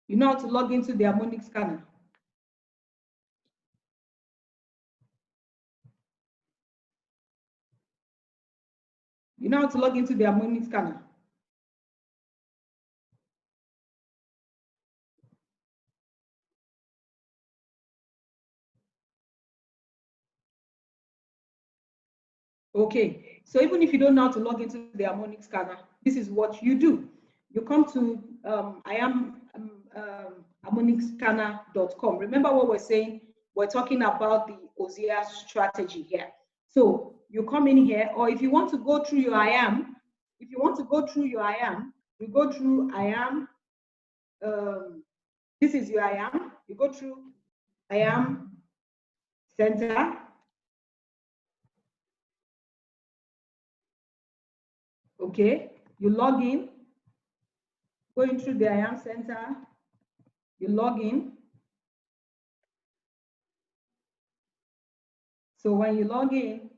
You know how to log into the harmonic scanner. You know how to log into the harmonic scanner. Okay, so even if you don't know how to log into the harmonic scanner, this is what you do. You come to harmonicscanner.com. Remember what we're saying? We're talking about the Hosea strategy here. So you come in here, or if you want to go through your if you want to go through your you go through this is your you go through center. Okay, you log in, going through the center, you log in. So when you log in,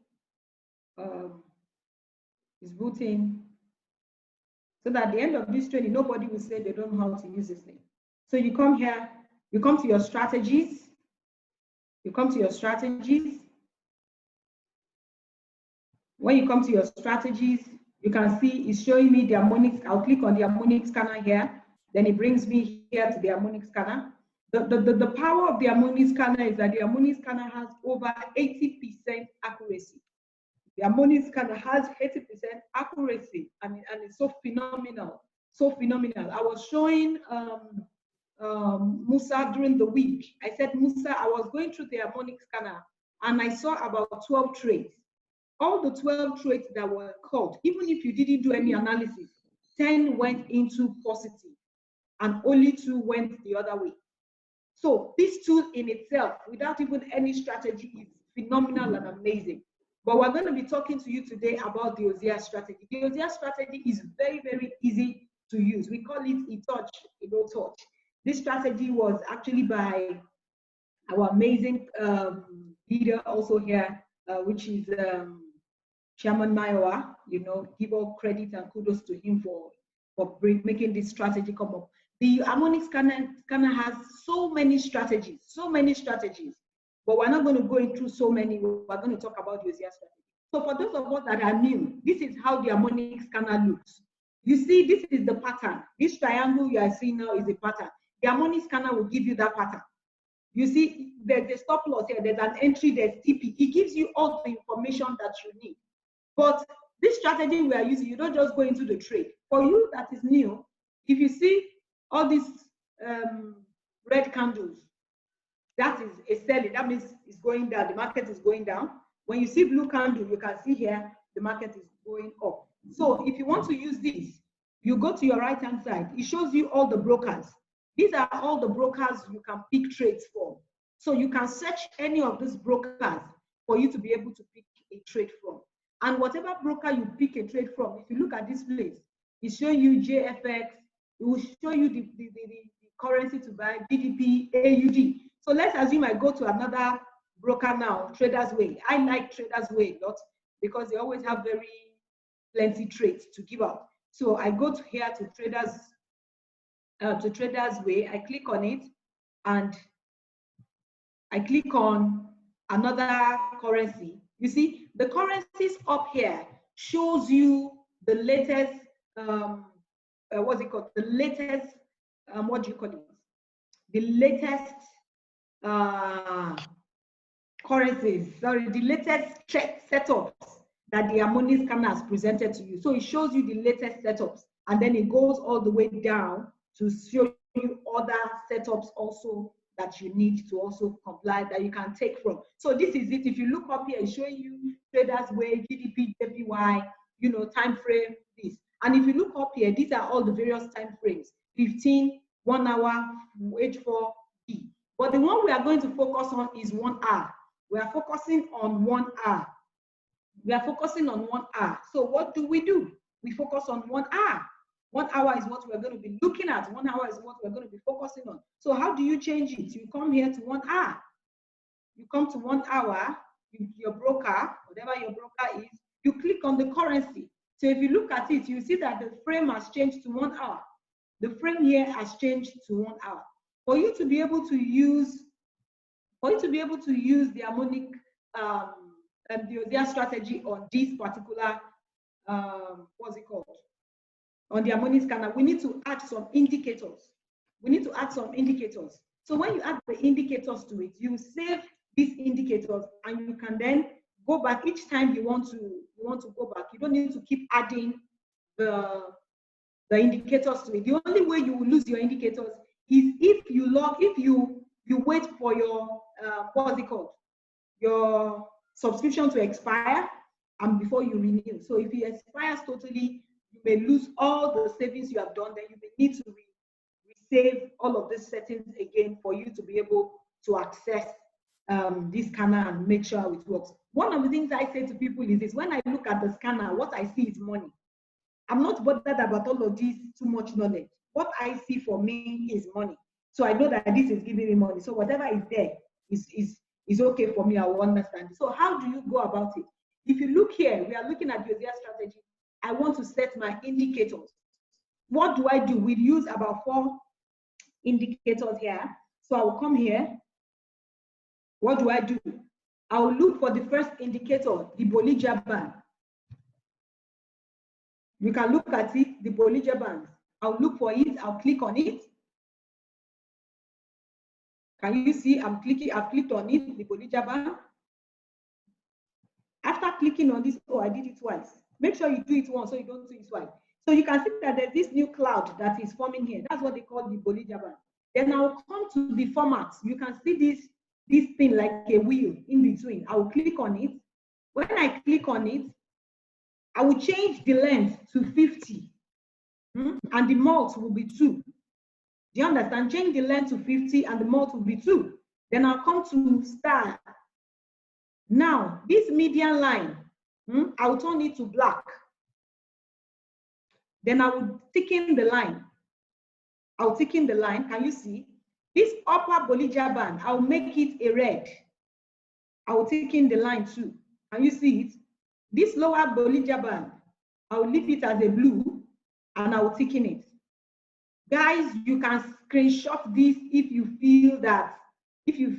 it's booting, so that at the end of this training, nobody will say they don't know how to use this thing. So you come here, you come to your strategies, When you come to your strategies, you can see it's showing me the harmonics. I'll click on the harmonic scanner here. Then it brings me here to the harmonic scanner. The power of the harmonic scanner is that the harmonic scanner has over 80% accuracy. The harmonic scanner has 80% accuracy, and it's so phenomenal, so phenomenal. I was showing Musa during the week. I said, Musa, I was going through the harmonic scanner and I saw about 12 traits. All the 12 traits that were called, even if you didn't do any analysis, 10 went into positive and only 2 went the other way. So this tool in itself, without even any strategy, is phenomenal and amazing. But we're going to be talking to you today about the Hosea strategy. The Hosea strategy is very, very easy to use. We call it a touch, a no touch. This strategy was actually by our amazing leader also here, which is Chairman Maiwa. You know, give all credit and kudos to him for making this strategy come up. The harmonic scanner has so many strategies, but we're not going to go into so many. We're going to talk about the Hosea strategy. So for those of us that are new, this is how the harmonic scanner looks. You see, this is the pattern. This triangle you are seeing now is a pattern. The harmonic scanner will give you that pattern. You see, there's a stop loss here, there's an entry, there's TP. It gives you all the information that you need. But this strategy we are using, you don't just go into the trade. For you that is new, if you see all these red candles, that is a selling. That means it's going down. The market is going down. When you see blue candle, you can see here the market is going up. So if you want to use this, you go to your right-hand side. It shows you all the brokers. These are all the brokers you can pick trades for. So you can search any of these brokers for you to be able to pick a trade from. And whatever broker you pick a trade from, if you look at this place, it's showing you JFX. It will show you the currency to buy, GDP, AUD. So let's assume I go to another broker now, Traders Way. I like Traders Way a lot because they always have very plenty trades to give out. So I go to here to Traders Way. I click on it and I click on another currency. You see, the currencies up here shows you the latest, what's it called? The latest, what do you call it? The latest currencies, sorry, the latest setups that the harmonic scanner has presented to you. So it shows you the latest setups, and then it goes all the way down to show you other setups also that you need to also comply, that you can take from. So this is it. If you look up here, it's showing you Traders Way, GDP, JPY, you know, time frame, this. And if you look up here, these are all the various time frames: 15, 1 hour, H4, P. But the one we are going to focus on is 1 hour. We are focusing on 1 hour. We are focusing on 1 hour. So what do? We focus on 1 hour. 1 hour is what we're going to be looking at. 1 hour is what we're going to be focusing on. So how do you change it? You come here to 1 hour. You come to 1 hour, your broker, whatever your broker is, you click on the currency. So if you look at it, you see that the frame has changed to 1 hour. the frame here has changed to 1 hour. For you to be able to use, the harmonic and the Hosea strategy on this particular what's it called? On the harmonic scanner, we need to add some indicators. So when you add the indicators to it, you save these indicators, and you can then go back each time you want to go back. You don't need to keep adding the indicators to it. The only way you will lose your indicators is if you wait for your what's it called? Your subscription to expire and before you renew. So if it expires totally, you may lose all the savings you have done. Then you may need to resave all of these settings again for you to be able to access this scanner and make sure it works. One of the things I say to people is this: when I look at the scanner, what I see is money. I'm not bothered about all of this too much knowledge. What I see for me is money. So I know that this is giving me money. So whatever is there is okay for me. I will understand. So how do you go about it? If you look here, we are looking at the Hosea strategy. I want to set my indicators. What do I do? We use about 4 indicators here. So I will come here. What do I do? I will look for the first indicator, the Bollinger Band. You can look at it, the Bollinger Band. I'll look for it, I'll click on it. Can you see I've clicked on it, the Bollinger Band. After clicking on this, I did it twice. Make sure you do it once so you don't do it twice. So you can see that there's this new cloud that is forming here. That's what they call the Bollinger Band. Then I'll come to the format. You can see this thing like a wheel in between. I will click on it. When I click on it, I will change the length to 50, and the mult will be 2. Do you understand? Change the length to 50 and the mult will be 2. Then I'll come to style. Now, this median line, I will turn it to black. Then I will thicken the line. I'll thicken the line. Can you see? This upper Bollinger Band, I'll make it a red. I will thicken the line too. Can you see it? This lower Bollinger Band, I will leave it as a blue and I will thicken it. Guys, you can screenshot this if you feel that, you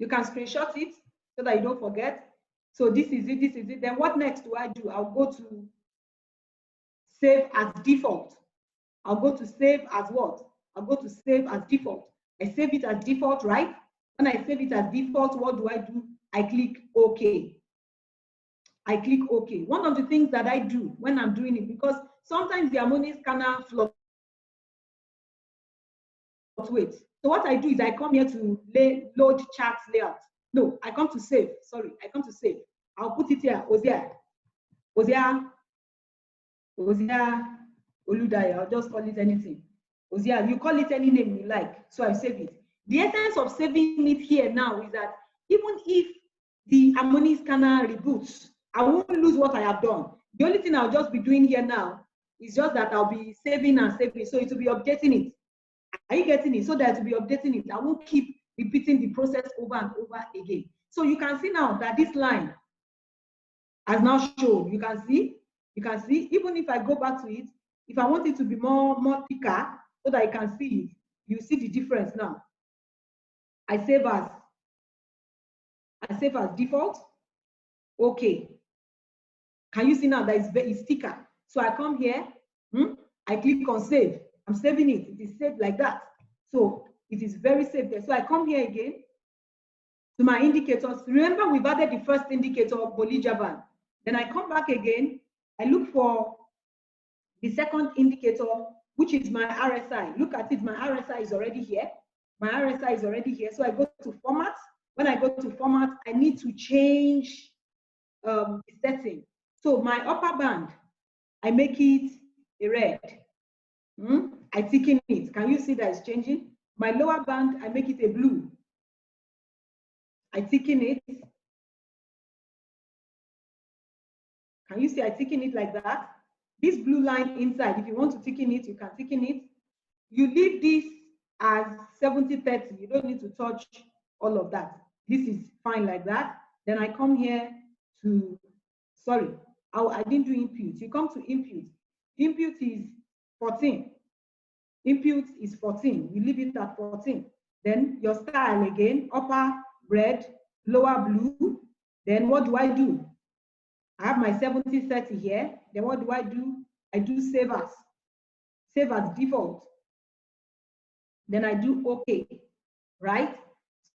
can screenshot it so that you don't forget. So this is it. Then what next do I do? I'll go to save as default. I'll go to save as what? I'll go to save as default. I save it as default, right? When I save it as default, what do? I click OK. I click OK. One of the things that I do when I'm doing it, because sometimes the harmonic scanner fluctuates. So what I do is I come here to load chart layout. No, I come to save. Sorry, I come to save. I'll put it here, Hosea, Oludayo. I'll just call it anything. Hosea, you call it any name you like. So I save it. The essence of saving it here now is that even if the harmonic scanner reboots, I won't lose what I have done. The only thing I'll just be doing here now is just that I'll be saving and saving. So it will be updating it. Are you getting it? So that it will be updating it. I won't keep repeating the process over and over again. So you can see now that this line has now shown. You can see, even if I go back to it, if I want it to be more thicker so that I can see it, you see the difference now. I save as default. Okay. Can you see now that it's thicker? So I come here, I click on save. I'm saving it. It is saved like that. So it is very safe there. So I come here again to my indicators. Remember, we've added the first indicator of Bollinger Band. Then I come back again. I look for the second indicator, which is my RSI. Look at it. My RSI is already here. So I go to format. When I go to format, I need to change the setting. So my upper band, I make it a red. I thicken it. Can you see that it's changing? My lower band, I make it a blue. I thicken it. Can you see I thicken it like that? This blue line inside, if you want to thicken it, you can thicken it. You leave this as 70-30. You don't need to touch all of that. This is fine like that. Then I come here to, sorry, I didn't do input. You come to input. Input is 14. Input is 14. We leave it at 14. Then your style again, upper red, lower blue. Then what do? I have my 70-30 here. Then what do? I do save as default. Then I do OK, right?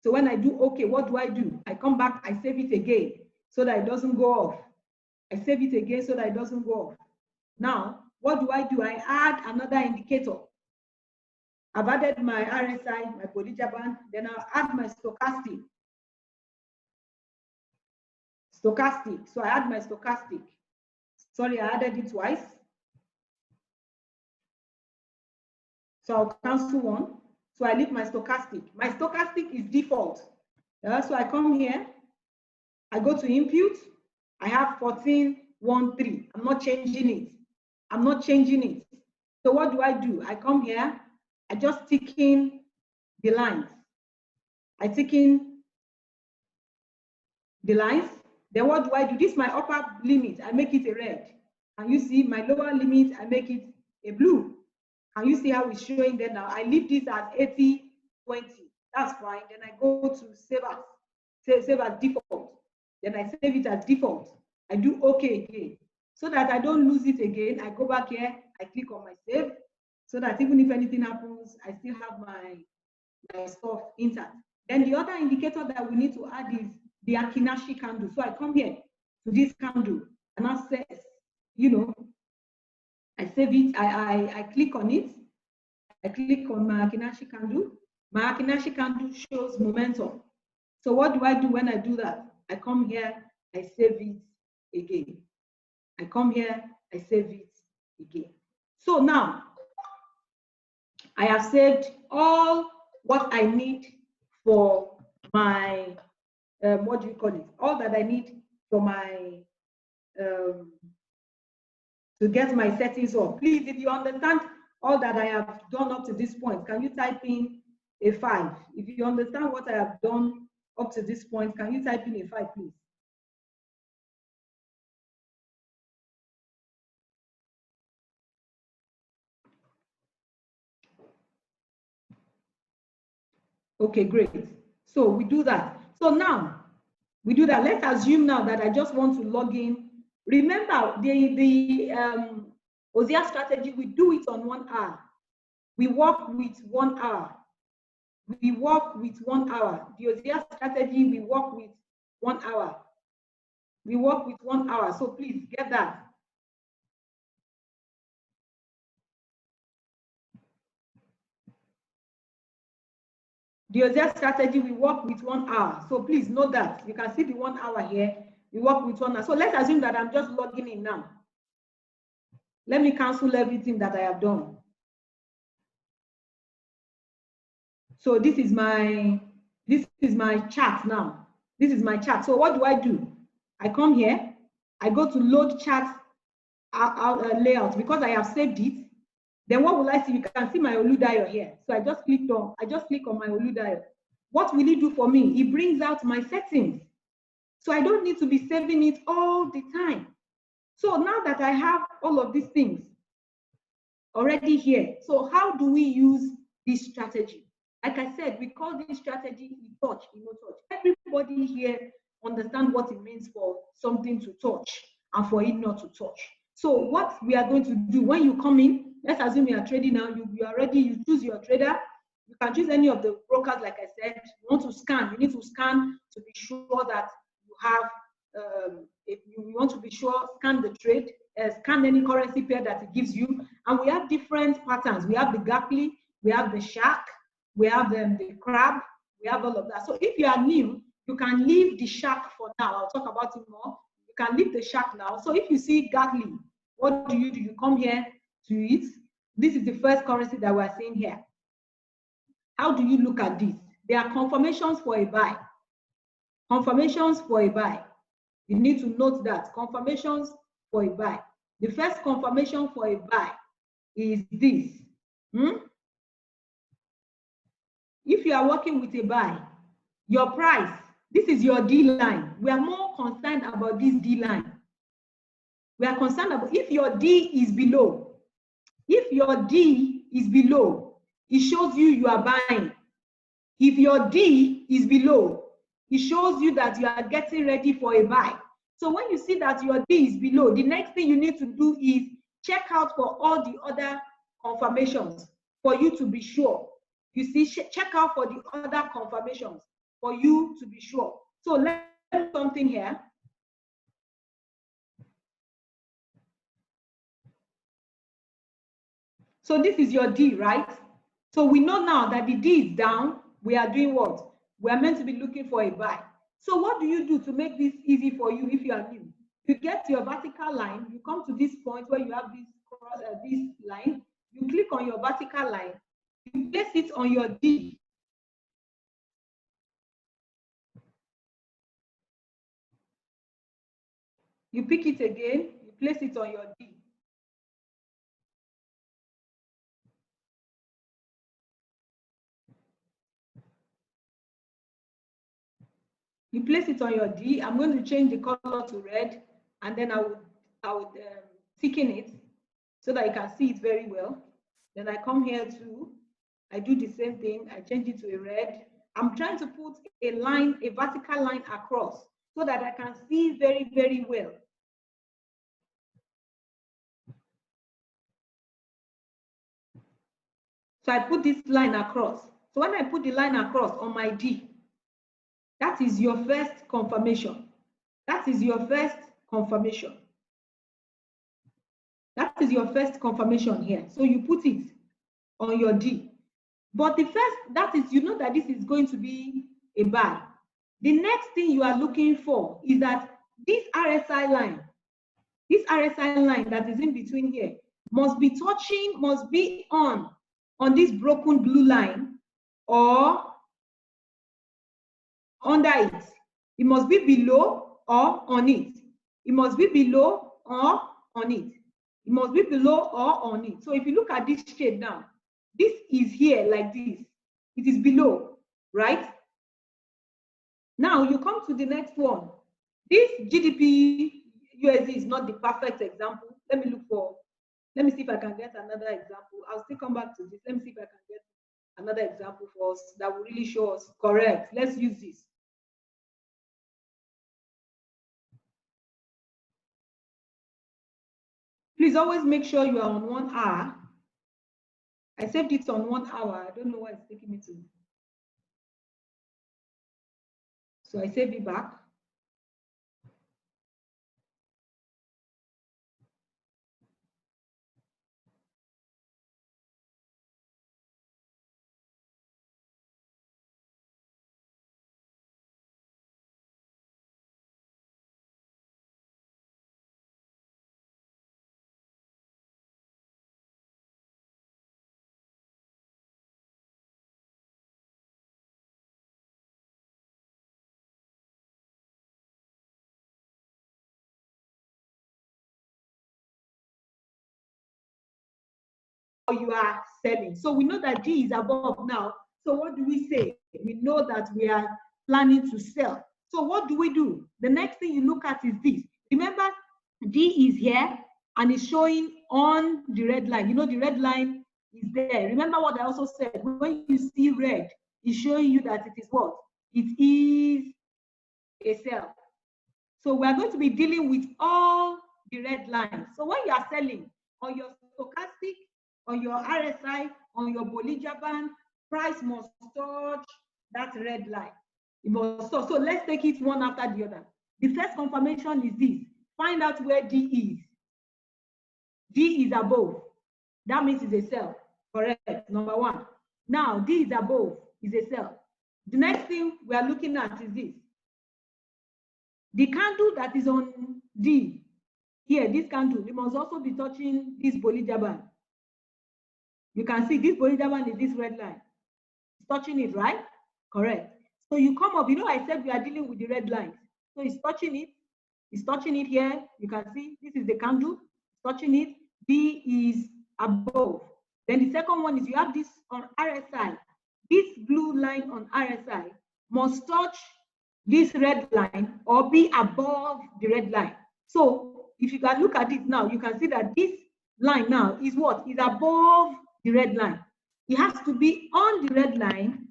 So when I do OK, what do? I come back, I save it again so that it doesn't go off. I save it again so that it doesn't go off. Now, what do? I add another indicator. I've added my RSI, my Bollinger Band, then I'll add my stochastic. So I add my stochastic. Sorry, I added it twice. So I'll cancel one. So I leave my stochastic. My stochastic is default. So I come here, I go to input, I have 1413. I'm not changing it. So what do? I come here, I just tick in the lines. I tick in the lines. Then what do? This is my upper limit, I make it a red. And you see my lower limit, I make it a blue. And you see how it's showing there now. I leave this at 80-20. That's fine. Then I go to save as default. Then I save it as default. I do OK again. So that I don't lose it again, I go back here, I click on my save, so that even if anything happens, I still have my stuff intact. Then the other indicator that we need to add is the Akinashi candle. So I come here to this candle and I say, I save it, I click on it, I click on my Akinashi candle. My Akinashi candle shows momentum. So what do when I do that? I come here, I save it again. I come here, I save it again. So now, I have saved all what I need for my, all that I need for my, to get my settings up. Please, if you understand all that I have done up to this point, can you type in a 5? If you understand what I have done up to this point, can you type in a 5, please? Okay, great. So we do that. So now we do that. Let's assume now that I just want to log in. Remember the Hosea strategy, we do it on 1 hour. We work with 1 hour. We work with 1 hour. The Hosea strategy, we work with 1 hour. We work with 1 hour. So please get that. The Hosea strategy, we work with 1 hour. So please note that. You can see the 1 hour here. We work with 1 hour. So let's assume that I'm just logging in now. Let me cancel everything that I have done. So this is my chart now. This is my chart. So what do? I come here. I go to load chart layout because I have saved it. Then what will I see? You can see my Oludayo here. So I just click on my Oludayo. What will it do for me? It brings out my settings. So I don't need to be saving it all the time. So now that I have all of these things already here, so how do we use this strategy? Like I said, we call this strategy touch, touch. Everybody here understand what it means for something to touch and for it not to touch. So what we are going to do when you come in, let's assume you are trading now, you choose your trader. You can choose any of the brokers, like I said. You want to scan, you need to scan to be sure that you have, if you want to be sure, scan the trade, scan any currency pair that it gives you. And we have different patterns. We have the Gaply, we have the shark, we have the crab, we have all of that. So if you are new, you can leave the shark for now. I'll talk about it more. You can leave the shark now. So if you see Gaply, what do? You come here to it. This is the first currency that we're seeing here. How do you look at this? There are confirmations for a buy. Confirmations for a buy. You need to note that. Confirmations for a buy. The first confirmation for a buy is this. If you are working with a buy, your price, this is your D line. We are more concerned about this D line. We are concerned about if your D is below, If your D is below, it shows you are buying. If your D is below, it shows you that you are getting ready for a buy. So when you see that your D is below, the next thing you need to do is check out for all the other confirmations for you to be sure. You see, check out for the other confirmations for you to be sure. So let's do something here. So this is your D, right? So we know now that the D is down. We are doing what? We are meant to be looking for a buy. So what do you do to make this easy for you if you are new? You get your vertical line. You come to this point where you have this line. You click on your vertical line. You place it on your D. You pick it again. You place it on your D. You place it on your D. I'm going to change the color to red, and then I would thicken it so that you can see it very well. Then I come here too. I do the same thing. I change it to a red. I'm trying to put a line, a vertical line across so that I can see very, very well. So I put this line across. So when I put the line across on my D, that is your first confirmation. That is your first confirmation. That is your first confirmation here. So you put it on your D. But the first, that is, you know that this is going to be a buy. The next thing you are looking for is that this RSI line that is in between here must be touching, must be on this broken blue line or under it. It must be below or on it. It must be below or on it. It must be below or on it. So if you look at this shade now, this is here like this. It is below, right? Now you come to the next one. This GDP USD is not the perfect example. Let me see if I can get another example. I'll still come back to this. Let me see if I can get another example for us that will really show us correct. Let's use this. Please always make sure you are on 1 hour. I saved it on 1 hour. I don't know why it's taking me to. So I save it back. You are selling. So we know that D is above now. So what do we say? We know that we are planning to sell. So what do we do? The next thing you look at is this. Remember, D is here and it's showing on the red line. You know, the red line is there. Remember what I also said, when you see red, it's showing you that it is what? It is a sell. So we are going to be dealing with all the red lines. So when you are selling on your stochastic, on your RSI, on your Bollinger Band, price must touch that red line. It must touch. So let's take it one after the other. The first confirmation is this. Find out where D is. D is above. That means it's a sell. Correct. Number one. Now, D is above, is a sell. The next thing we are looking at is this. The candle that is on D, here, this candle, it must also be touching this Bollinger Band. You can see this Bollinger Band is this red line. It's touching it, right? Correct. So you come up, you know, I said we are dealing with the red lines. So it's touching it. It's touching it here. You can see this is the candle. It's touching it. D is above. Then the second one is you have this on RSI. This blue line on RSI must touch this red line or be above the red line. So if you can look at it now, you can see that this line now is what? Is above the red line. It has to be on the red line,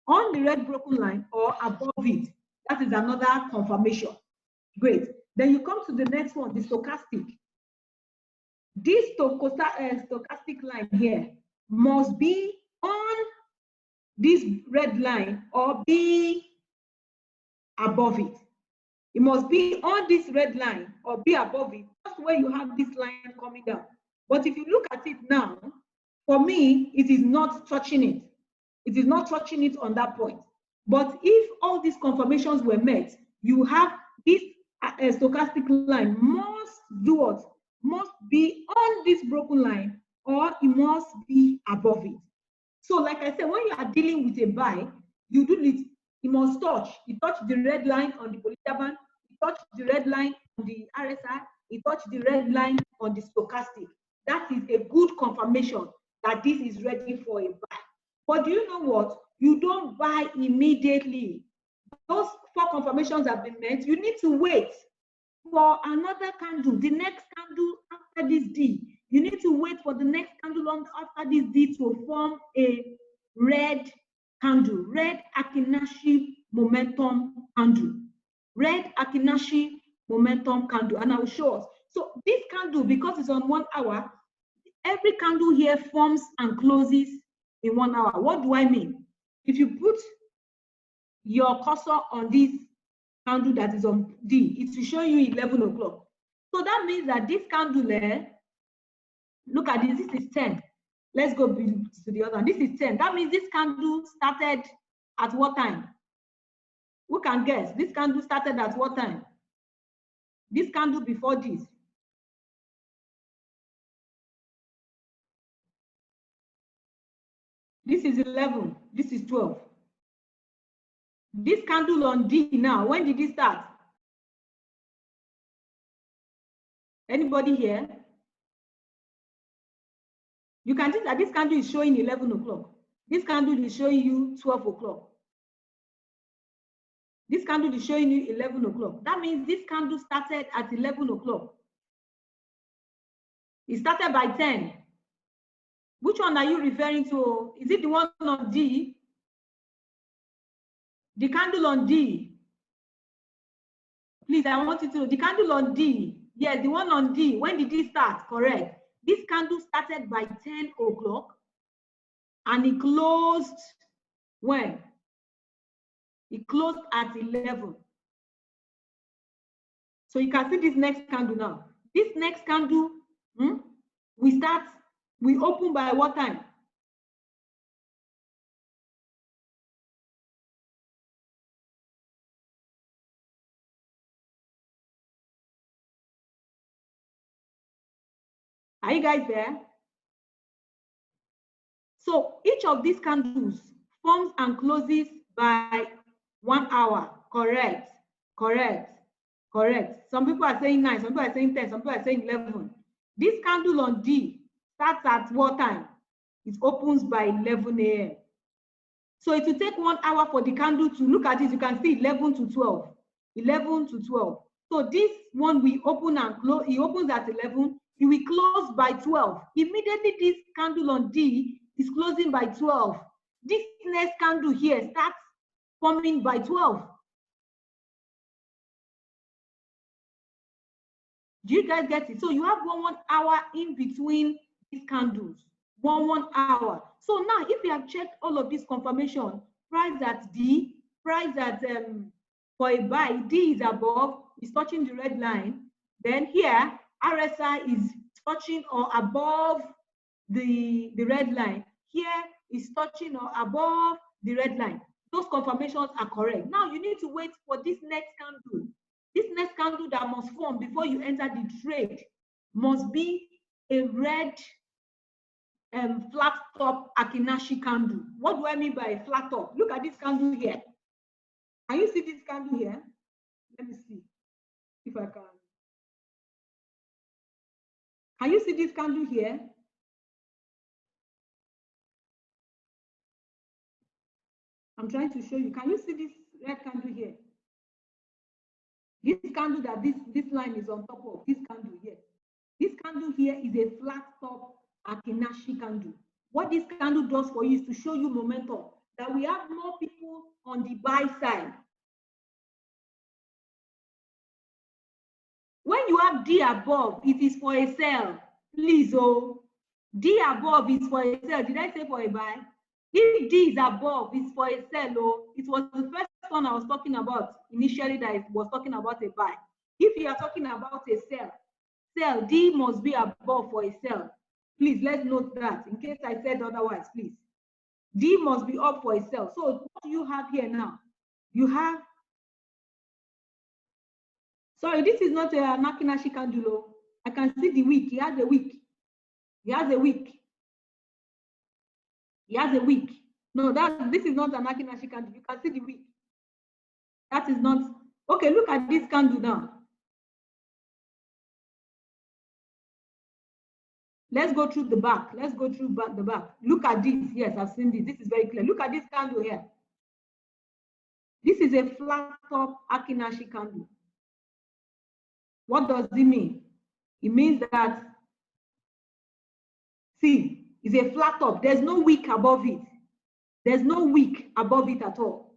on the red broken line, or above it. That is another confirmation. Great. Then you come to the next one, the stochastic. This stochastic line here must be on this red line or be above it. It must be on this red line or be above it. That's where you have this line coming down. But if you look at it now, for me, it is not touching it. It is not touching it on that point. But if all these confirmations were met, you have this stochastic line must do what? Must be on this broken line or it must be above it. So like I said, when you are dealing with a buy, you do it, it must touch. You touch the red line on the Bollinger Band, you touch the red line on the RSI, you touch the red line on the stochastic. That is a good confirmation that this is ready for a buy. But do you know what? You don't buy immediately. Those 4 confirmations have been met. You need to wait for another candle, the next candle after this D. You need to wait for the next candle after this D to form a red candle, red Akinashi momentum candle, red Akinashi momentum candle, and I will show us. So this candle, because it's on 1 hour, every candle here forms and closes in 1 hour. What do I mean? If you put your cursor on this candle that is on D, it will show you 11 o'clock. So that means that this candle there, look at this, this is 10. Let's go to the other one. This is 10. That means this candle started at what time? Who can guess? This candle started at what time? This candle before this. This is 11. This is 12. This candle on D now, when did it start? Anybody here? You can see that this candle is showing 11 o'clock. This candle is showing you 12 o'clock. This candle is showing you 11 o'clock. That means this candle started at 11 o'clock. It started by 10. Which one are you referring to? Is it the one on D? The candle on D. Please, I want you to know. The candle on D. Yes, the one on D. When did it start? Correct. This candle started by 10 o'clock and it closed when? It closed at 11. So you can see this next candle now. This next candle, we open by what time? Are you guys there? So each of these candles forms and closes by 1 hour. Correct, correct, correct. Some people are saying 9, some people are saying 10, some people are saying 11. This candle on D starts at what time? It opens by 11 a.m. So it will take 1 hour for the candle to look at it. You can see 11 to 12, 11 to 12. So this one we open and close, it opens at 11, it will close by 12. Immediately this candle on D is closing by 12. This next candle here starts forming by 12. Do you guys get it? So you have 1 hour in between these candles. 1 hour. So now if you have checked all of this confirmation, price at D, price at for a buy, D is above, is touching the red line. Then here, RSI is touching or above the red line. Here is touching or above the red line. Those confirmations are correct. Now you need to wait for this next candle. This next candle that must form before you enter the trade must be a red flat top Akinashi candle. What do I mean by a flat top? Look at this candle here. Can you see this candle here? Let me see if I can. Can you see this candle here? I'm trying to show you. Can you see this red candle here? This candle that this line is on top of, this candle here. This candle here is a flat top Akinashi candle. What this candle does for you is to show you momentum, that we have more people on the buy side. When you have D above, it is for a sell. Please, oh, D above is for a sell. Did I say for a buy? If D is above, it's for a sell. Oh, it was the first one I was talking about initially that it was talking about a buy. If you are talking about a sell, D must be above for a sell. Please, let's note that in case I said otherwise, please. D must be up for a sell. So what do you have here now? You have, sorry, this is not a Nakinashi candle. I can see the wick. He has a wick. He has a wick. He has a wick. No, this is not an Nakinashi candle. You can see the wick. That is not, okay, look at this candle now. Let's go through the back. Let's go through the back. Look at this. Yes, I've seen this. This is very clear. Look at this candle here. This is a flat top Akinashi candle. What does it mean? It means that, see, it's a flat top. There's no wick above it. There's no wick above it at all.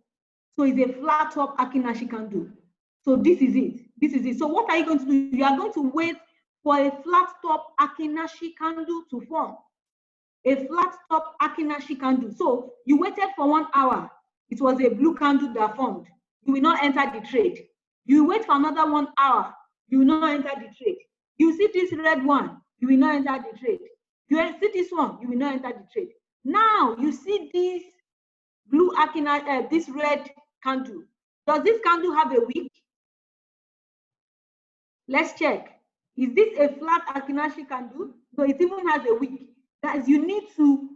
So it's a flat top Akinashi candle. So this is it. This is it. So what are you going to do? You are going to wait for a flat top Akinashi candle to form. A flat top Akinashi candle. So you waited for 1 hour. It was a blue candle that formed. You will not enter the trade. You wait for another 1 hour. You will not enter the trade. You see this red one. You will not enter the trade. You see this one. You will not enter the trade. Now you see this blue Akinashi, this red candle. Does this candle have a wick? Let's check. Is this a flat Akinashi candle? No, it even has a wick. That is, you need to,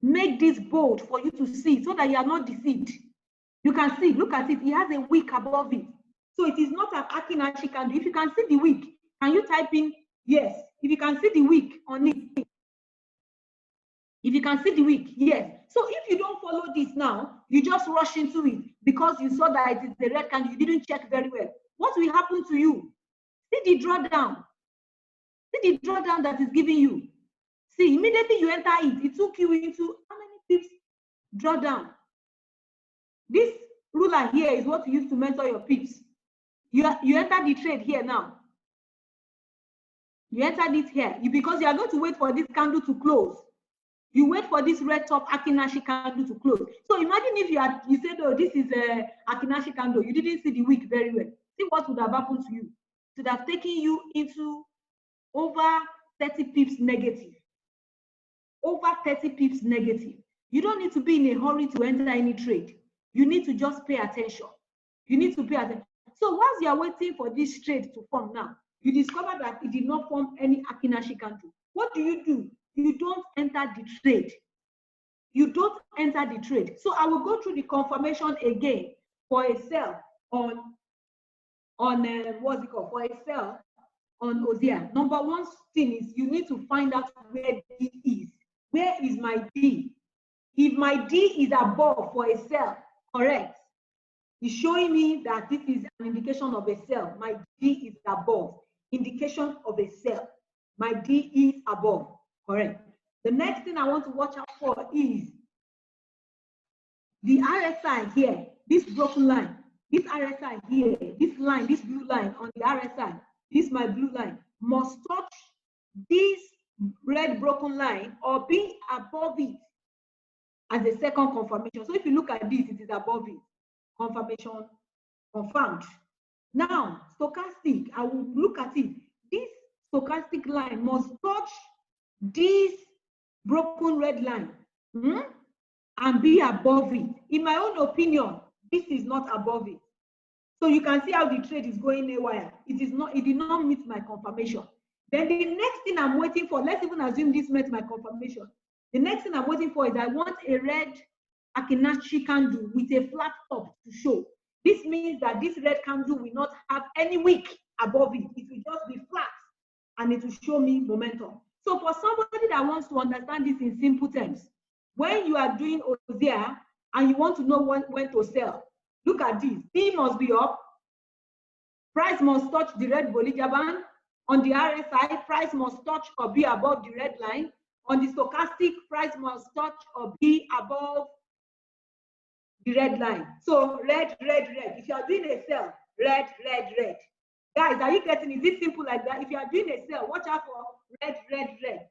make this bold for you to see so that you are not deceived. You can see, look at it. It has a wick above it. So it is not an Akinashi candle. If you can see the wick, can you type in yes? If you can see the wick on it. If you can see the wick, yes. So if you don't follow this now, you just rush into it because you saw that it is the red candle. You didn't check very well. What will happen to you? See the drawdown. See the drawdown that is giving you. See, immediately you enter it. It took you into how many pips drawdown? This ruler here is what you use to measure your pips. You enter the trade here now. You entered it here because you are going to wait for this candle to close. You wait for this red top Akinashi candle to close. So imagine if you said, oh, this is a Akinashi candle. You didn't see the wick very well. See what would have happened to you. It would have taken you into over 30 pips negative. Over 30 pips negative. You don't need to be in a hurry to enter any trade. You need to just pay attention. You need to pay attention. So once you are waiting for this trade to form now, you discover that it did not form any Akinashi candle. What do? You don't enter the trade. You don't enter the trade. So I will go through the confirmation again for a sell on what's it called? For a sell on Hosea. Number one thing is you need to find out where D is. Where is my D? If my D is above for a sell, correct. It's showing me that this is an indication of a sell. My D is above. Indication of a sell. My D is above. Correct. The next thing I want to watch out for is the RSI here, this broken line, this RSI here, this line, this blue line on the RSI, this my blue line, must touch this red broken line or be above it as a second confirmation. So if you look at this, it is above it. Confirmation confirmed. Now, stochastic, I will look at it. This stochastic line must touch this broken red line and be above it. In my own opinion, this is not above it. So you can see how the trade is going haywire. It did not meet my confirmation. Then the next thing I'm waiting for, let's even assume this met my confirmation. The next thing I'm waiting for is I want a red Akinashi candle with a flat top to show. This means that this red candle will not have any wick above it. It will just be flat and it will show me momentum. So for somebody that wants to understand this in simple terms, when you are doing Hosea and you want to know when to sell, look at this. P must be up. Price must touch the red Bollinger Band On the RSI, price must touch or be above the red line. On the stochastic, price must touch or be above the red line. So red, red, red. If you are doing a sell, red, red, red. Guys, are you getting it? Is it simple like that? If you are doing a sell, watch out for red, red, red.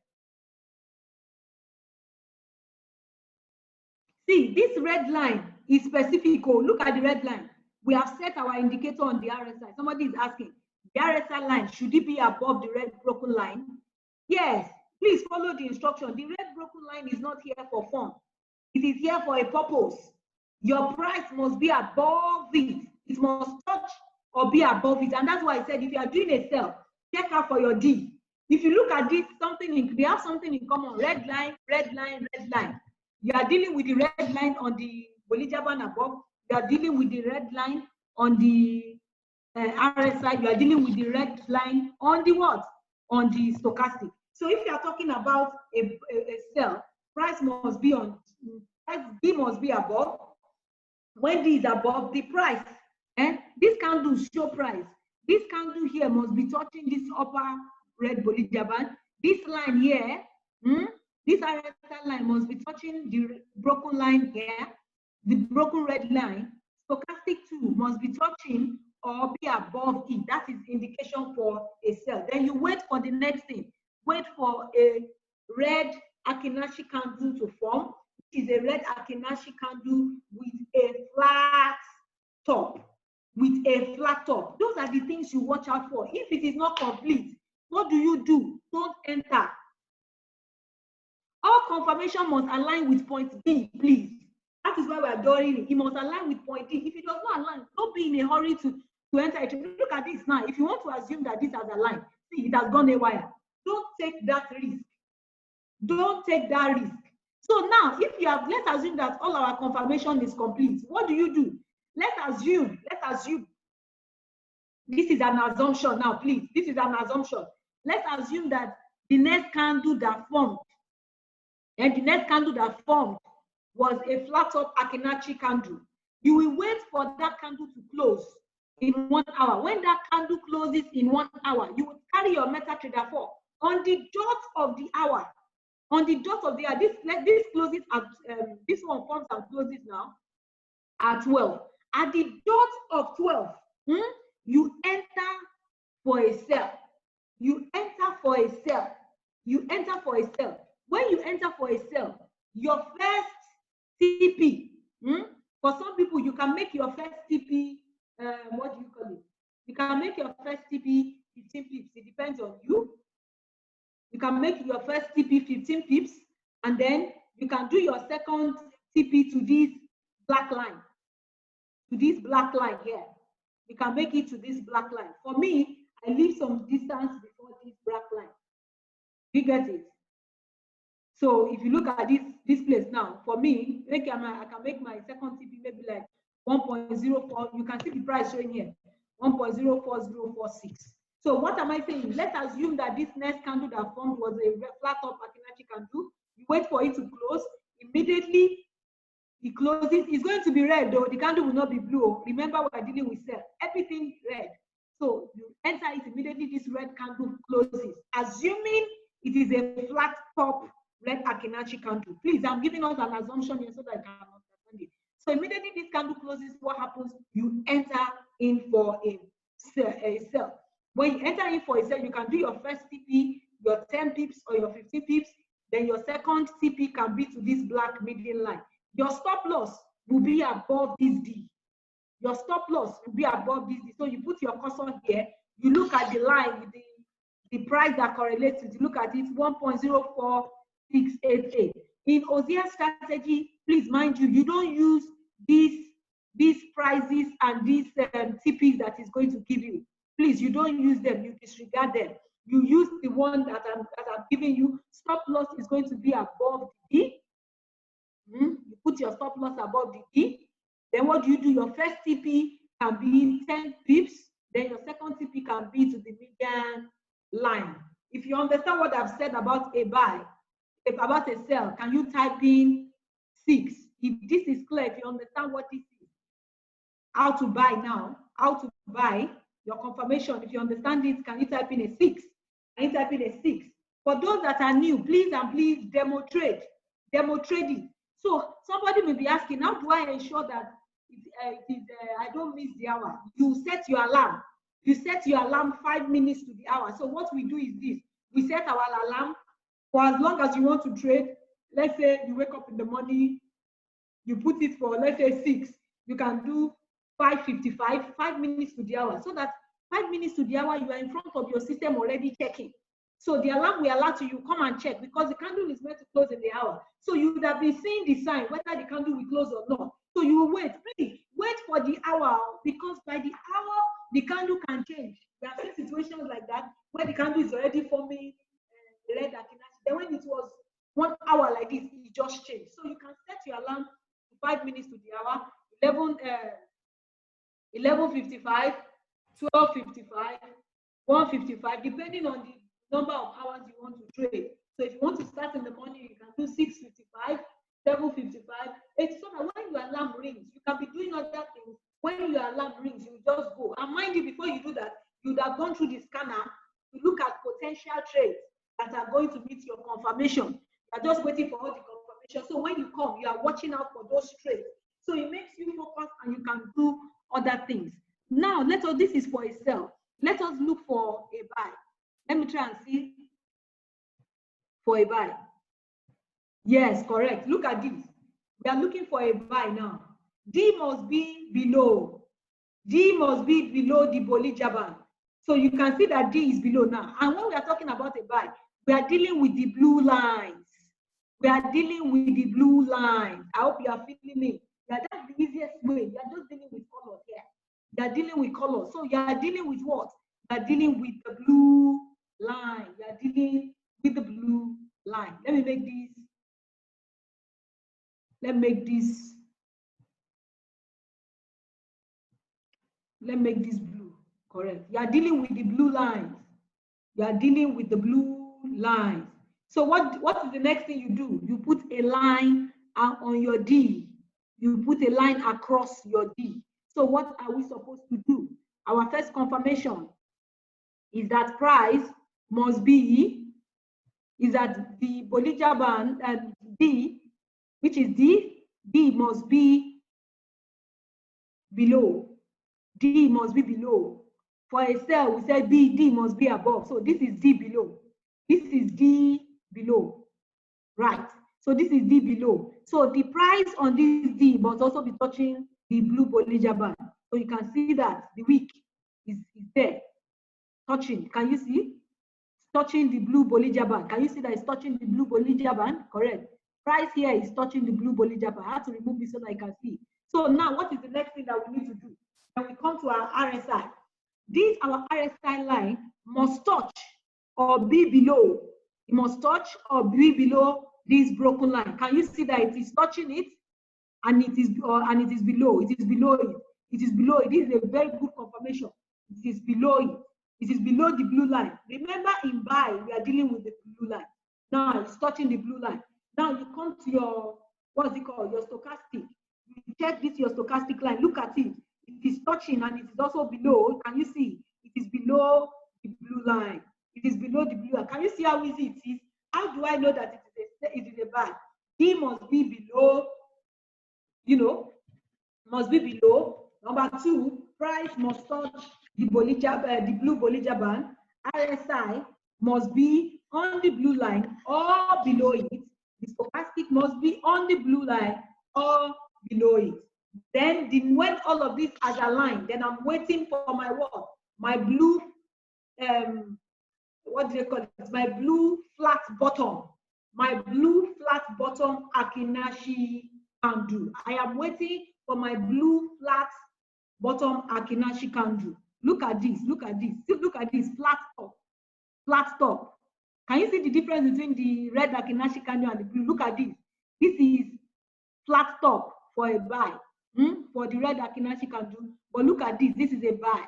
See, this red line is specific. Oh, look at the red line. We have set our indicator on the RSI. Somebody is asking, the RSI line, should it be above the red broken line? Yes, please follow the instruction. The red broken line is not here for fun. It is here for a purpose. Your price must be above it. It must touch or be above it. And that's why I said, if you are doing a sell, check out for your D. If you look at this, they have something in common. Red line, red line, red line. You are dealing with the red line on the Bollinger Band above. You are dealing with the red line on the RSI. You are dealing with the red line on the what? On the stochastic. So if you are talking about a sell, price must be on, price D must be above. When D is above, the price, this candle show price. This candle here must be touching this upper red Bollinger Band. This line here, this RSI line must be touching the broken line here, the broken red line. Stochastic 2 must be touching or be above it. That is indication for a sell. Then you wait for the next thing. Wait for a red Akinashi candle to form. It is a red Akinashi candle with a flat top. With a flat top. Those are the things you watch out for. If it is not complete, what do? Don't enter. All confirmation must align with point B, please. That is why we are doing it. It must align with point D. If it does not align, don't be in a hurry to enter it. Look at this now. If you want to assume that this has aligned, see, it has gone haywire. Don't take that risk. Don't take that risk. So now, if you have, let's assume that all our confirmation is complete. What do? Let's assume. This is an assumption now, please. This is an assumption. Let's assume that the next candle that formed, and the next candle that formed was a flat top Akinashi candle. You will wait for that candle to close in 1 hour. When that candle closes in 1 hour, you will carry your MetaTrader 4 on the dot of the hour. On the dot of the hour, this closes at this one forms and closes now at 12. At the dot of 12, you enter for a sell. You enter for a sell. You enter for a sell. When you enter for a sell, your first TP, for some people, you can make your first TP, what do you call it? You can make your first TP 15 pips. It depends on you. You can make your first TP 15 pips, and then you can do your second TP to this black line. To this black line here. You can make it to this black line. For me, I leave some distance before this black line. You get it? So if you look at this place now, for me, I can make my second TP maybe like 1.04. You can see the price showing here, 1.04046. So what am I saying? Let's assume that this next candle that formed was a flat top Akinashi candle. You wait for it to close. Immediately it closes. It's going to be red though. The candle will not be blue. Remember, we are dealing with sell. Everything red. So you enter it immediately. This red candle closes. Assuming it is a flat top red Akinashi candle. Please, I'm giving us an assumption here so that I can understand it. So immediately this candle closes, what happens? You enter in for a sell. When you enter in for a sell, you can do your first TP, your 10 pips or your 50 pips. Then your second TP can be to this black median line. Your stop loss will be above this D. Your stop loss will be above this D. So you put your cursor here. You look at the line with the price that correlates with. You look at it, 1.04688. In Hosea strategy, please mind you, you don't use these prices and these TPs that is going to give you. Please, you don't use them. You disregard them. You use the one that I'm giving you. Stop loss is going to be above the D. You put your stop loss above the D. Then what do? Your first TP can be 10 pips. Then your second TP can be to the median line. If you understand what I've said about a buy, about a sell, can you type in 6? If this is clear, if you understand what this is, how to buy now, how to buy, your confirmation. If you understand it, can you type in a 6? Can you type in a 6? For those that are new, please and please demo trade it. So somebody may be asking, how do I ensure that I don't miss the hour? You set your alarm. You set your alarm 5 minutes to the hour. So what we do is this: we set our alarm for as long as you want to trade. Let's say you wake up in the morning, you put it for, let's say, 6. You can do 5:55, 5 minutes to the hour, so that 5 minutes to the hour you are in front of your system already checking. So the alarm will alert you, come and check, because the candle is meant to close in the hour. So you would have been seeing the sign whether the candle will close or not. So you will wait. Please wait for the hour, because by the hour the candle can change. There are situations like that where the candle is already forming red akinashi. Then when it was 1 hour like this, it just changed. So you can set your alarm to 5 minutes to the hour, 11:55, 12:55, 1:55, depending on the number of hours you want to trade. So if you want to start in the morning, you can do 6:55, 7:55. It's so that when your alarm rings, you can be doing other things. When your alarm rings, you just go. And mind you, before you do that, you would have gone through the scanner to look at potential trades that are going to meet your confirmation. You are just waiting for all the confirmation. So when you come, you are watching out for those trades. So it makes you focus and you can do other things. Now, this is for a sell. Let us look for a buy. Let me try and see for a buy. Yes, correct. Look at this. We are looking for a buy now. D must be below. D must be below the Bollinger Band. So you can see that D is below now. And when we are talking about a buy, we are dealing with the blue lines. We are dealing with the blue lines. I hope you are feeling me. Yeah, that's the easiest way. You are just dealing with colors here. You are dealing with colors. So you are dealing with what? You are dealing with the blue line. You are dealing with the blue line. Let me make this. Let me make this blue. Correct. You are dealing with the blue lines. You are dealing with the blue lines. So what is the next thing you do? You put a line on your D. You put a line across your D. So what are we supposed to do? Our first confirmation is that price must be, is that the Bollinger Band and D, which is D must be below. D must be below. For a sell, we said D must be above. So this is D below. This is D below. Right. So this is D below. So the price on this D must also be touching the blue Bollinger Band. So you can see that the wick is there. Touching. Can you see? Touching the blue Bollinger Band. Can you see that it's touching the blue Bollinger Band? Correct. Price here is touching the blue Bollinger Band. I have to remove this so that I can see. So now what is the next thing that we need to do? When we come to our RSI, this our RSI line must touch or be below. It must touch or be below this broken line. Can you see that it is touching it and it is below? It is below it. It is below it. This is a very good confirmation. It is below it. It is below the blue line. Remember, in buy we are dealing with the blue line. Now it's touching the blue line. Now you come to your, what's it called? Your stochastic. You check this, your stochastic line. Look at it. It is touching and it is also below. Can you see? It is below the blue line. It is below the blue line. Can you see how easy it is? How do I know that it is a buy? D must be below, must be below. Number 2, price must touch the blue Bollinger Band. RSI must be on the blue line or below it. The stochastic must be on the blue line or below it. Then when all of this is aligned, then I'm waiting for my what? My blue, what do they call it? My blue flat bottom. My blue flat bottom Akinashi candle. I am waiting for my blue flat bottom Akinashi candle. Look at this. Look at this. Look at this. Flat top. Flat top. Can you see the difference between the red Akinashi candle and the blue? Look at this. This is flat top for a buy. For the red Akinashi candle. But look at this. This is a buy.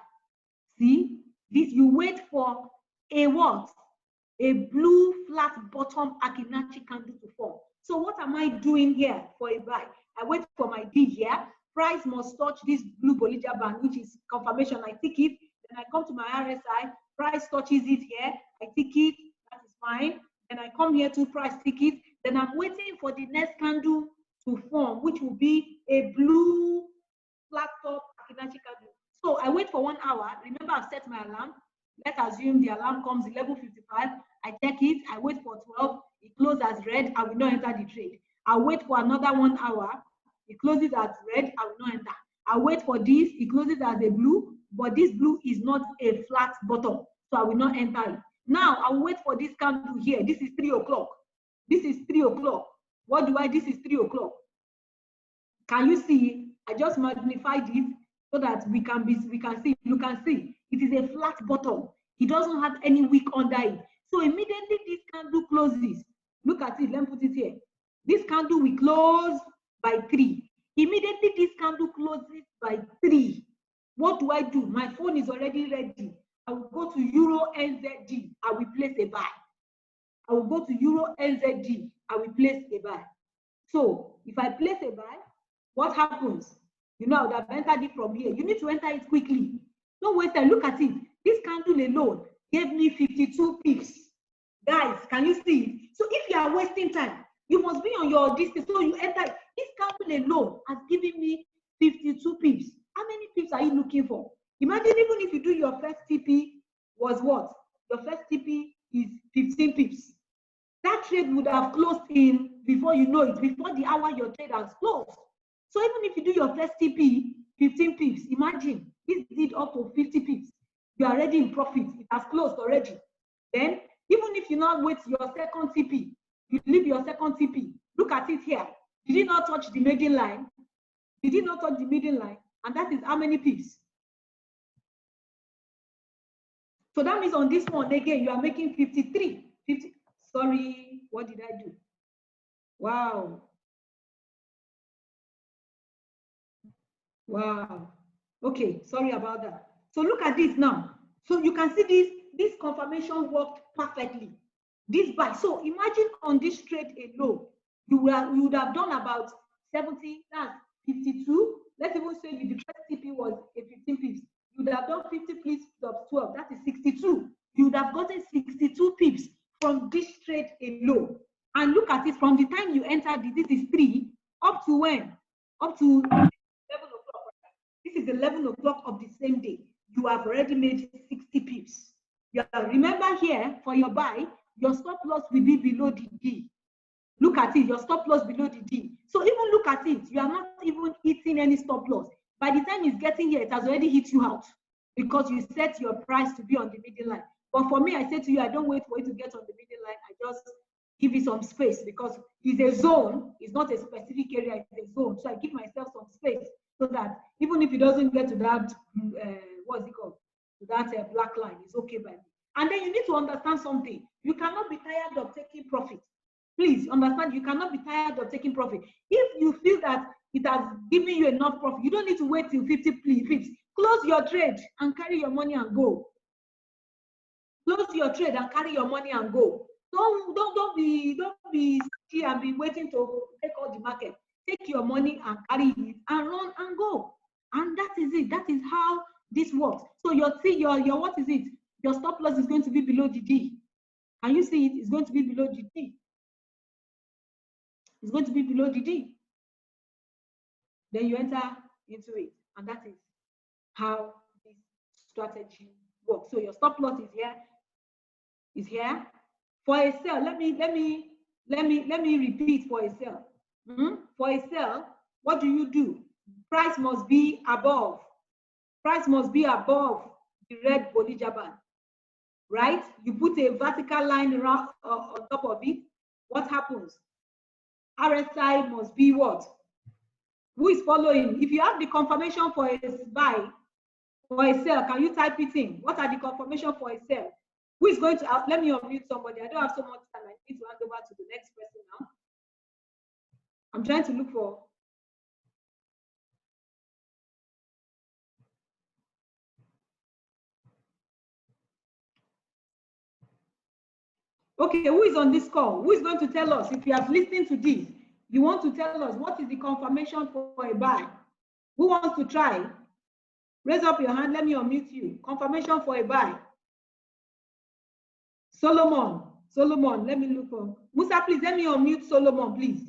See? This, you wait for a what? A blue flat bottom Akinashi candle to form. So what am I doing here for a buy? I wait for my D here. Price must touch this blue Bollinger Band, which is confirmation. I tick it. Then I come to my RSI, price touches it here, I tick it, that is fine. Then I come here to price tick it. Then I'm waiting for the next candle to form, which will be a blue flat top Fibonacci candle. So I wait for 1 hour. Remember, I've set my alarm. Let's assume the alarm comes 11:55. I check it. I wait for 12. It closes as red. I will not enter the trade. I'll wait for another 1 hour. It closes as red. I will not enter. I'll wait for this. It closes as a blue, but this blue is not a flat bottom, so I will not enter it. Now I'll wait for this candle here. This is 3 o'clock. This is 3 o'clock. What do I? This is 3 o'clock. Can you see? I just magnified it so that we can see. You can see it is a flat bottom. It doesn't have any wick under it. So immediately this candle closes. Look at it. Let me put it here. This candle will close by 3. Immediately this candle closes by 3. What do I do? My phone is already ready. I will go to Euro NZD. I will place a buy. I will go to Euro NZD. I will place a buy. So if I place a buy, what happens? You know, I would have entered it from here. You need to enter it quickly. Don't waste time. Look at it. This candle alone gave me 52 pips. Guys, can you see it? So if you are wasting time, you must be on your distance. So you enter it. This candle alone has given me 52 pips. How many pips are you looking for? Imagine even if you do your first TP was what? Your first TP is 15 pips. That trade would have closed in before you know it, before the hour your trade has closed. So even if you do your first TP, 15 pips, imagine this did up to 50 pips. You are already in profit. It has closed already. Then, even if you now wait your second TP, you leave your second TP. Look at it here. Did it not touch the median line? Did it not touch the median line? And that is how many pips? So that means on this one, again, you are making 53. 50. Sorry, what did I do? Wow. Wow. Okay, sorry about that. So look at this now. So you can see this confirmation worked perfectly. This buy. So imagine on this trade alone, you would have done about 70, that's 52. Let's even say the first TP was a 15 pips. You would have done 50 pips plus 12, that is 62. You would have gotten 62 pips from this trade alone. And look at it, from the time you entered, this is 3, up to when? Up to 11 o'clock. This is 11 o'clock of the same day. You have already made 60 pips. Remember here, for your buy, your stop loss will be below the D. Look at it, your stop loss below the D. So even look at it, you are not even hitting any stop loss. By the time it's getting here, it has already hit you out because you set your price to be on the middle line. But for me, I say to you, I don't wait for it to get on the middle line. I just give it some space because it's a zone. It's not a specific area, it's a zone. So I give myself some space so that even if it doesn't get to that, what's it called? To that black line, it's okay by me. And then you need to understand something. You cannot be tired of taking profit. Please understand, you cannot be tired of taking profit. If you feel that it has given you enough profit, you don't need to wait till 50 pips. Close your trade and carry your money and go. Close your trade and carry your money and go. Don't be sticky and be waiting to take all the market. Take your money and carry it and run and go. And that is it. That is how this works. So your what is it? Your stop loss is going to be below the D. Can you see it? It's going to be below the D. It's going to be below the D. Then you enter into it, and that is how this strategy works. So your stop loss is here. Is here. For a sell, let me repeat for a sell. For a sell, what do? Price must be above. Price must be above the red Bollinger Band, right? You put a vertical line around on top of it. What happens? RSI must be what? Who is following? If you have the confirmation for a buy, for a sell, can you type it in? What are the confirmation for a sell? Who is going to, let me unmute somebody. I don't have so much time. I need to hand over to the next person now. I'm trying to look for. Okay, who is on this call? Who is going to tell us? If you have listened to this, you want to tell us what is the confirmation for a buy? Who wants to try? Raise up your hand. Let me unmute you. Confirmation for a buy. Solomon. Let me look for Musa. Please let me unmute Solomon, please.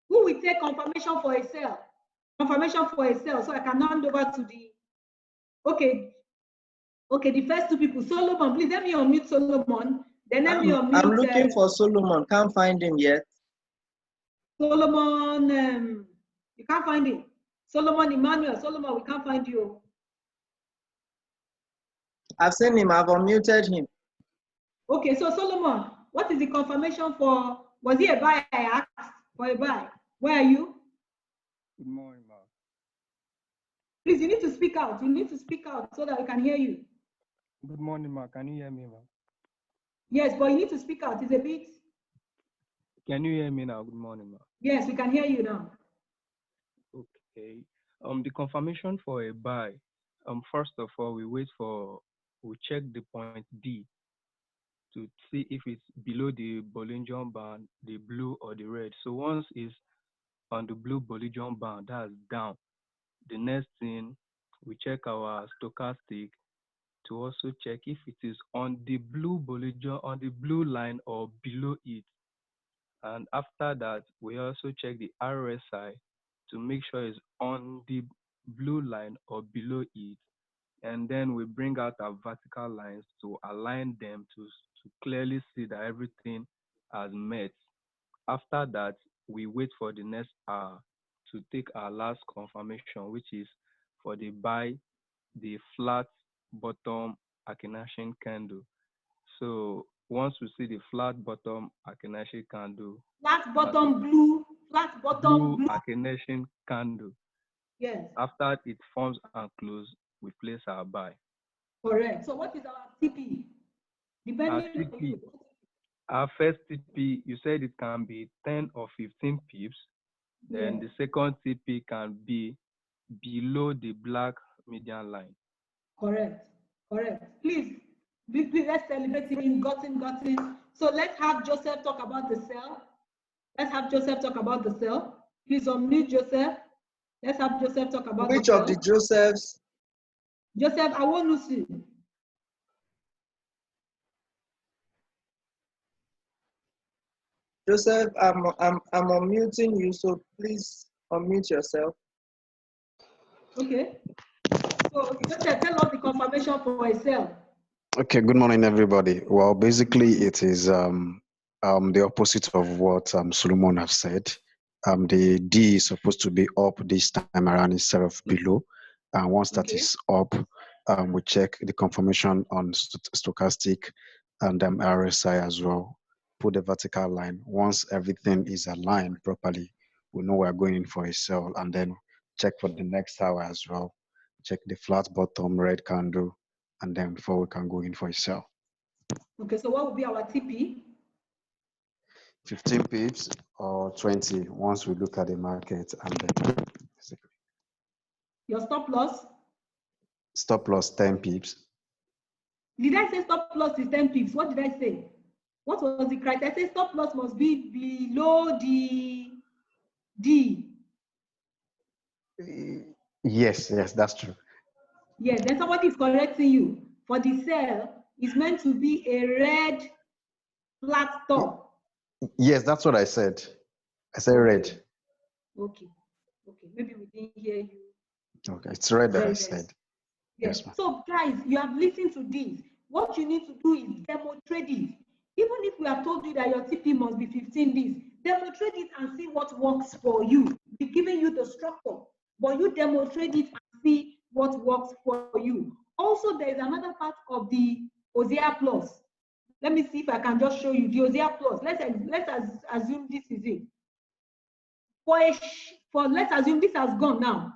Who will take confirmation for a sell? Confirmation for a sell, so I can hand over to the. Okay, the first two people. Solomon, please let me unmute Solomon. Then let me unmute. I'm looking for Solomon. Can't find him yet. Solomon, you can't find him. Solomon Emmanuel. Solomon, we can't find you. I've seen him. I've unmuted him. Okay, so Solomon, what is the confirmation for? Was he a buy? I asked for a buy. Where are you? Good morning, ma. Please, you need to speak out. You need to speak out so that we can hear you. Good morning, ma. Can you hear me, ma? Yes, but you need to speak out. It's a bit. Can you hear me now? Good morning, ma. Yes, we can hear you now. Okay. The confirmation for a buy. First of all, we check the point D to see if it's below the Bollinger Band, the blue or the red. So once it's on the blue Bollinger Band, that's down. The next thing, we check our stochastic to also check if it is on the blue Bollinger, on the blue line or below it. And after that, we also check the RSI to make sure it's on the blue line or below it. And then we bring out our vertical lines to align them to clearly see that everything has met. After that, we wait for the next hour to take our last confirmation, which is for the buy, the flat bottom Akinashin candle. So once we see the flat bottom Akinashin candle, flat bottom blue Akinashin candle. Yes. After it forms and close, we place our buy. Correct. So what is our TP? Depending on you. Our first TP, you said it can be 10 or 15 pips. Then the second TP can be below the black median line. Correct. Please, let's celebrate him in gotten. So let's have Joseph talk about the sell. Please unmute Joseph. Let's have Joseph talk about which of the Josephs? Joseph, I want to see. Joseph, I'm unmuting you, so please unmute yourself. Okay. So Joseph, tell us the confirmation for a sell. Okay, good morning, everybody. Well, basically, it is the opposite of what Solomon have said. The D is supposed to be up this time around instead of below. And once that is up, we check the confirmation on stochastic and RSI as well. Put the vertical line. Once everything is aligned properly, we know we're going in for a sell, and then check for the next hour as well. Check the flat bottom red candle, and then before we can go in for a sell. Okay, so what will be our TP? 15 pips or 20 once we look at the market, and then your stop loss? Stop loss 10 pips. Did I say stop loss is 10 pips? What did I say? What was the criteria? I said stop loss must be below the D. Yes, that's true. Yes, then somebody is correcting you. For the sell, it's meant to be a red flat top. Yes, that's what I said. I said red. Okay, maybe we didn't hear you. Okay, it's red that I said. Yes. So guys, you have listened to this. What you need to do is demonstrate it. Even if we have told you that your TP must be 15 days, demonstrate it and see what works for you. We're giving you the structure, but you demonstrate it and see what works for you. Also, there is another part of the Hosea Plus. Let me see if I can just show you the Hosea Plus. Let's assume this is it. Let's assume this has gone now.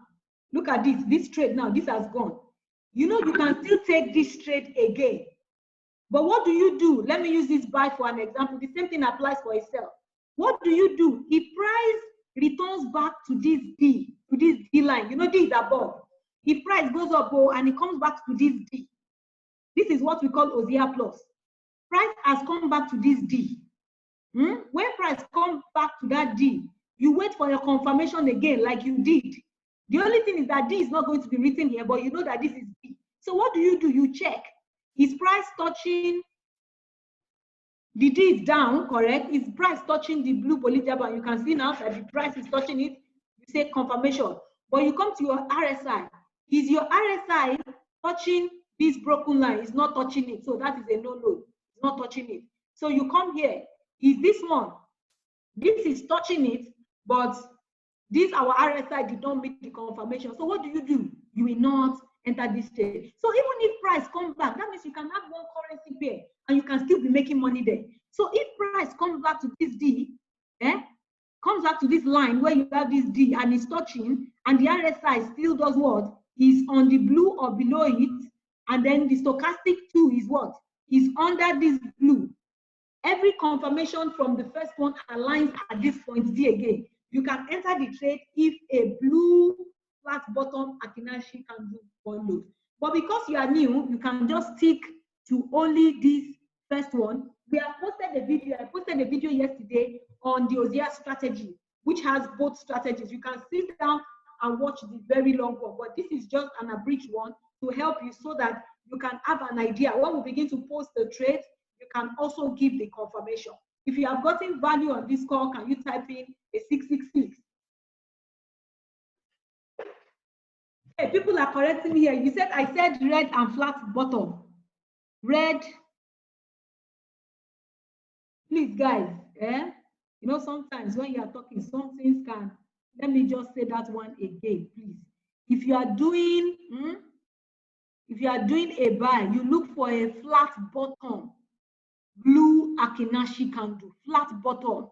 Look at this trade now, this has gone. You know, you can still take this trade again. But what do you do? Let me use this buy for an example. The same thing applies for a sell. What do you do? If price returns back to this D line, you know, D is above. If price goes up and it comes back to this D, this is what we call Hosea Plus. Price has come back to this D. When price comes back to that D, you wait for your confirmation again like you did. The only thing is that D is not going to be written here, but you know that this is D. So what do? You check. Is price touching? The D is down, correct? Is price touching the blue Bollinger Band? You can see now that the price is touching it. You say confirmation. But you come to your RSI. Is your RSI touching this broken line? It's not touching it. So that is a no-no. It's not touching it. So you come here. Is this one? This is touching it, but this our RSI did not meet the confirmation. So what do? You will not enter this trade. So even if price comes back, that means you can have one currency pair and you can still be making money there. So if price comes back to this D, comes back to this line where you have this D and it's touching, and the RSI still does what? Is on the blue or below it, and then the stochastic 2 is what? Is under this blue. Every confirmation from the first one aligns at this point D again. You can enter the trade if a blue flat bottom Akinashi candle follows. But because you are new, you can just stick to only this first one. We have posted a video. I posted a video yesterday on the Hosea strategy, which has both strategies. You can sit down and watch the very long one, but this is just an abridged one to help you so that you can have an idea. When we begin to post the trade, you can also give the confirmation. If you have gotten value on this call, can you type in a 666? Hey, people are correcting me here. You said I said red and flat bottom. Red. Please, guys, you know, sometimes when you are talking, some things can, let me just say that one again, please. If you are doing, a buy, you look for a flat bottom, blue Akinashi candle, flat bottom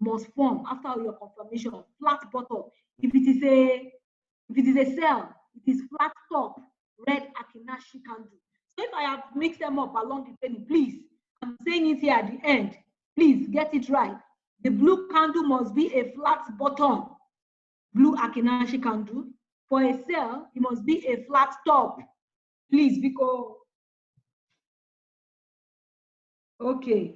must form after your confirmation, flat bottom. If it is a sell, it is flat top, red Akinashi candle. So if I have mixed them up along the penny, please, I'm saying it here at the end, please get it right. The blue candle must be a flat bottom, blue Akinashi candle. For a sell, it must be a flat top. Please, because, okay,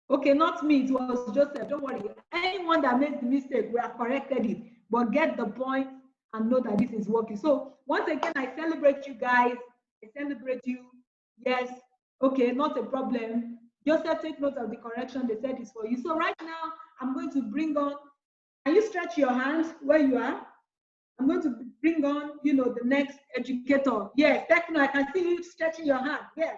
not me, it was Joseph, don't worry. Anyone that makes the mistake, we have corrected it, but get the point and know that this is working. So once again, I celebrate you guys. I celebrate you. Yes, okay, not a problem. Joseph, take note of the correction. They said it's for you. So right now, I'm going to bring on, can you stretch your hands where you are? I'm going to bring on, the next educator. Yes, Techno, I can see you stretching your hand. Yes.